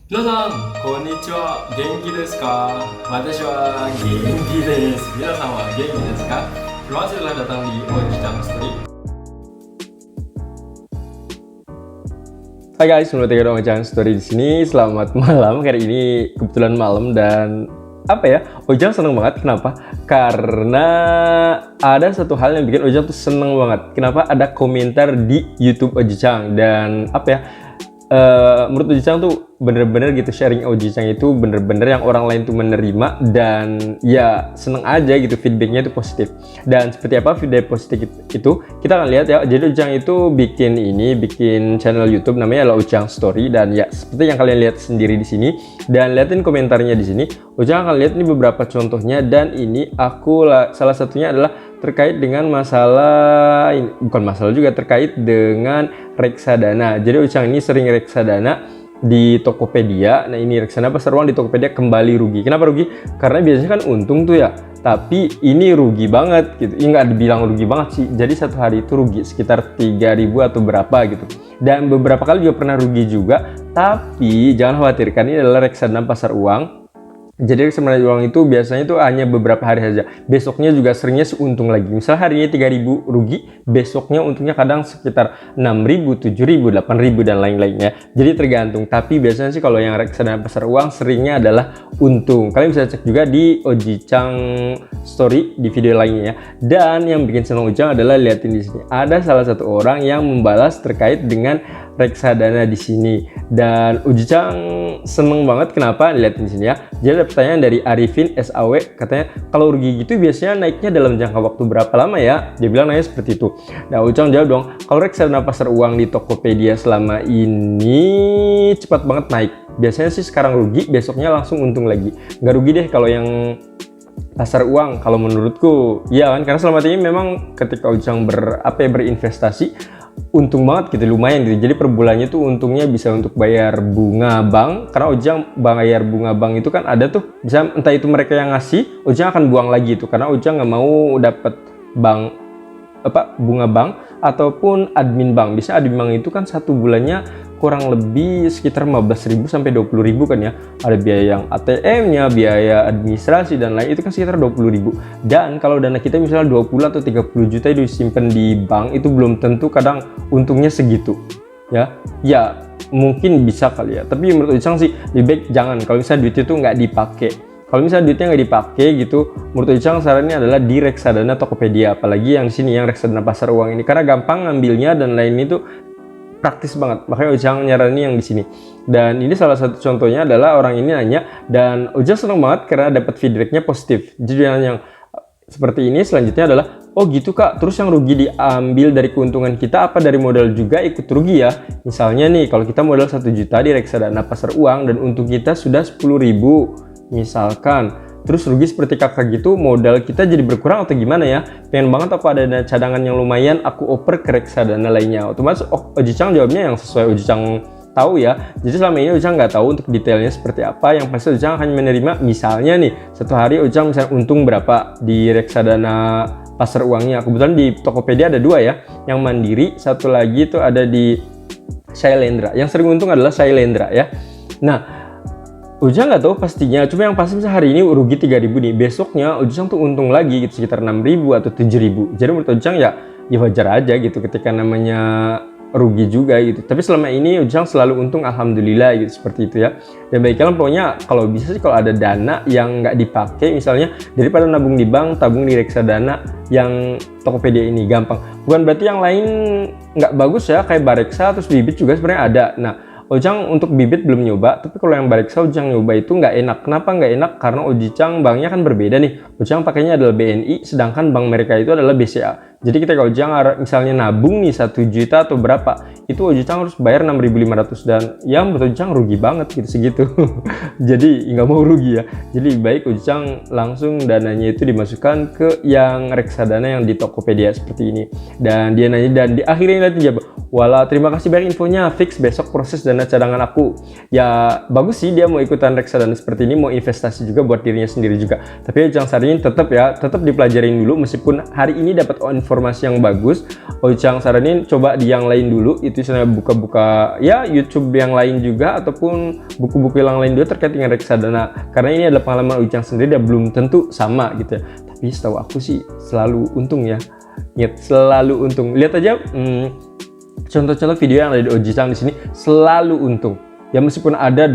皆さん、こんにちは。元気ですか？私は元気です。皆さんは元気ですか? Terima kasih telah datang di Ojicang Story. Hai guys, selamat datang di Ojicang Story di sini. Selamat malam. Hari ini kebetulan malam dan Ojang seneng banget. Kenapa? Karena ada satu hal yang bikin Ojang tuh seneng banget. Kenapa? Ada komentar di YouTube Ojicang dan menurut Ojicang tuh bener-bener gitu, sharing Ojicang itu bener-bener yang orang lain tuh menerima dan ya seneng aja gitu, feedbacknya itu positif. Dan seperti apa feedback positif itu kita akan lihat ya. Jadi Ojicang itu bikin channel YouTube namanya Ojicang Story dan ya seperti yang kalian lihat sendiri di sini dan liatin komentarnya di sini. Ojicang akan lihat ini beberapa contohnya dan ini salah satunya adalah terkait dengan masalah ini, bukan masalah juga, terkait dengan reksadana. Jadi Ojicang ini sering reksadana di Tokopedia. Nah ini reksadana pasar uang di Tokopedia kembali rugi. Kenapa rugi? Karena biasanya kan untung tuh ya, tapi ini rugi banget gitu. Ini nggak dibilang rugi banget sih, jadi satu hari itu rugi sekitar 3.000 atau berapa gitu. Dan beberapa kali juga pernah rugi juga, tapi jangan khawatirkan, ini adalah reksadana pasar uang. Jadi reksadana uang itu biasanya itu hanya beberapa hari saja. Besoknya juga seringnya seuntung lagi. Misalnya hari ini 3.000 rugi, besoknya untungnya kadang sekitar 6.000, 7.000, 8.000 dan lain-lainnya. Jadi tergantung. Tapi biasanya sih kalau yang reksadana pasar uang seringnya adalah untung. Kalian bisa cek juga di Ojicang Story di video lainnya ya. Dan yang bikin senang Ojang adalah liatin di sini. Ada salah satu orang yang membalas terkait dengan reksadana di sini dan Ojicang seneng banget. Kenapa? Lihat di sini ya. Jadi ada pertanyaan dari Arifin SAW, katanya kalau rugi gitu biasanya naiknya dalam jangka waktu berapa lama ya? Dia bilang naiknya seperti itu. Nah Ojicang jawab dong, kalau reksadana pasar uang di Tokopedia selama ini cepat banget naik. Biasanya sih sekarang rugi, besoknya langsung untung lagi. Nggak rugi deh kalau yang pasar uang kalau menurutku, ya kan, karena selama ini memang ketika Ojicang berinvestasi untung banget gitu, lumayan gitu. Jadi per bulannya tuh untungnya bisa untuk bayar bunga bank, karena Ojicang bayar bunga bank itu kan ada tuh, bisa entah itu mereka yang ngasih, Ojicang akan buang lagi itu karena Ojicang nggak mau dapat bunga bank ataupun admin bank. Bisa admin bank itu kan satu bulannya kurang lebih sekitar 15.000 sampai 20.000 kan ya. Ada biaya yang ATM-nya, biaya administrasi dan lain itu kan sekitar 20.000. Dan kalau dana kita misalnya 20 atau 30 juta itu disimpan di bank, itu belum tentu kadang untungnya segitu. Ya mungkin bisa kali ya. Tapi menurut Ojicang sih lebih baik jangan, kalau misalnya duit itu nggak dipakai. Kalau misalnya duitnya nggak dipakai gitu, menurut Ojicang sarannya adalah di reksadana Tokopedia, apalagi yang di sini yang reksadana pasar uang ini, karena gampang ngambilnya dan lain itu praktis banget. Makanya Ojicang nyaranin yang di sini. Dan ini salah satu contohnya adalah orang ini nanya dan Ojicang seneng banget karena dapat feedbacknya positif. Jadi yang seperti ini selanjutnya adalah, oh gitu kak, terus yang rugi diambil dari keuntungan kita apa dari modal juga ikut rugi ya? Misalnya nih kalau kita modal 1 juta di reksadana pasar uang dan untung kita sudah 10.000 misalkan, terus rugi seperti kakak gitu, modal kita jadi berkurang atau gimana ya? Pengen banget aku ada dana cadangan yang lumayan, aku oper ke reksadana lainnya. Otomatis Ojicang jawabnya yang sesuai Ojicang tahu ya. Jadi selama ini Ojicang nggak tahu untuk detailnya seperti apa. Yang pasti Ojicang hanya menerima misalnya nih, satu hari Ojicang misalnya untung berapa di reksadana pasar uangnya. Kebetulan di Tokopedia ada 2 ya, yang mandiri, satu lagi itu ada di Shailendra. Yang sering untung adalah Shailendra ya. Nah Ojicang nggak tahu pastinya, cuma yang pasti misalnya hari ini rugi 3.000 nih, besoknya Ojicang tuh untung lagi gitu sekitar 6.000 atau 7.000. Jadi menurut Ojicang ya wajar aja gitu ketika namanya rugi juga gitu. Tapi selama ini Ojicang selalu untung, alhamdulillah gitu, seperti itu ya. Dan baik kalian pokoknya kalau bisa sih kalau ada dana yang nggak dipakai misalnya, daripada nabung di bank, tabung di reksadana yang Tokopedia ini gampang. Bukan berarti yang lain nggak bagus ya, kayak Bareksa terus Bibit juga sebenarnya ada. Nah Ojicang untuk Bibit belum nyoba, tapi kalau yang Bareksa Ojicang nyoba itu nggak enak. Kenapa nggak enak? Karena Ojicang banknya kan berbeda nih. Ojicang pakainya adalah BNI, sedangkan bank mereka itu adalah BCA. Jadi kita kalau Ojicang misalnya nabung nih 1 juta atau berapa, itu Ojicang harus bayar 6.500 dan ya menurut Ojicang rugi banget gitu segitu. Jadi nggak mau rugi ya. Jadi baik Ojicang langsung dananya itu dimasukkan ke yang reksadana yang di Tokopedia seperti ini. Dan dia nanya dan di akhirnya dia jawab, wala terima kasih banyak infonya, fix besok proses dana cadangan aku. Ya bagus sih dia mau ikutan reksadana seperti ini, mau investasi juga buat dirinya sendiri juga. Tapi Ojicang saranin tetap dipelajarin dulu, meskipun hari ini dapat informasi yang bagus, Ojang saranin coba di yang lain dulu, itu misalnya buka-buka ya YouTube yang lain juga ataupun buku-buku yang lain juga terkait dengan reksadana, karena ini adalah pengalaman Ojang sendiri dan belum tentu sama gitu ya. Tapi setahu aku sih selalu untung ya. Ingat, selalu untung. Lihat aja contoh-contoh video yang ada di Ojang di sini selalu untung. Ya meskipun ada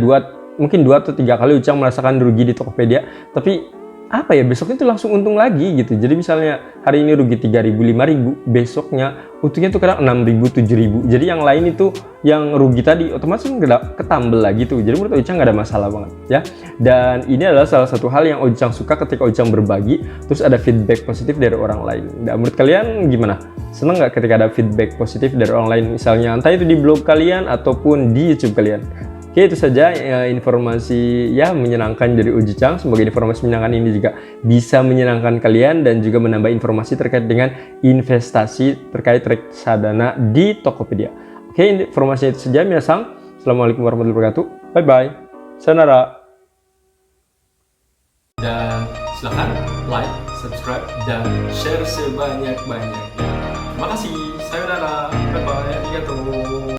mungkin 2 atau 3 kali Ojang merasakan rugi di Tokopedia, tapi apa ya, besoknya itu langsung untung lagi gitu. Jadi misalnya hari ini rugi 3.000, 5.000, besoknya untungnya tuh kadang 6.000, 7.000. Jadi yang lain itu yang rugi tadi otomatis nggak ketambel lagi tuh. Jadi menurut Ojang nggak ada masalah banget ya. Dan ini adalah salah satu hal yang Ojang suka ketika Ojang berbagi terus ada feedback positif dari orang lain. Dan menurut kalian gimana? Seneng nggak ketika ada feedback positif dari orang lain, misalnya entah itu di blog kalian ataupun di YouTube kalian? Oke, itu saja informasi ya menyenangkan dari Ojang. Semoga informasi menyenangkan ini juga bisa menyenangkan kalian dan juga menambah informasi terkait dengan investasi terkait reksadana di Tokopedia. Oke, informasinya itu saja. Minasan, assalamualaikum warahmatullahi wabarakatuh. Bye bye. Sayonara. Dan silahkan like, subscribe, dan share sebanyak-banyaknya. Terima kasih. Sayonara. Bye bye. Arigatou.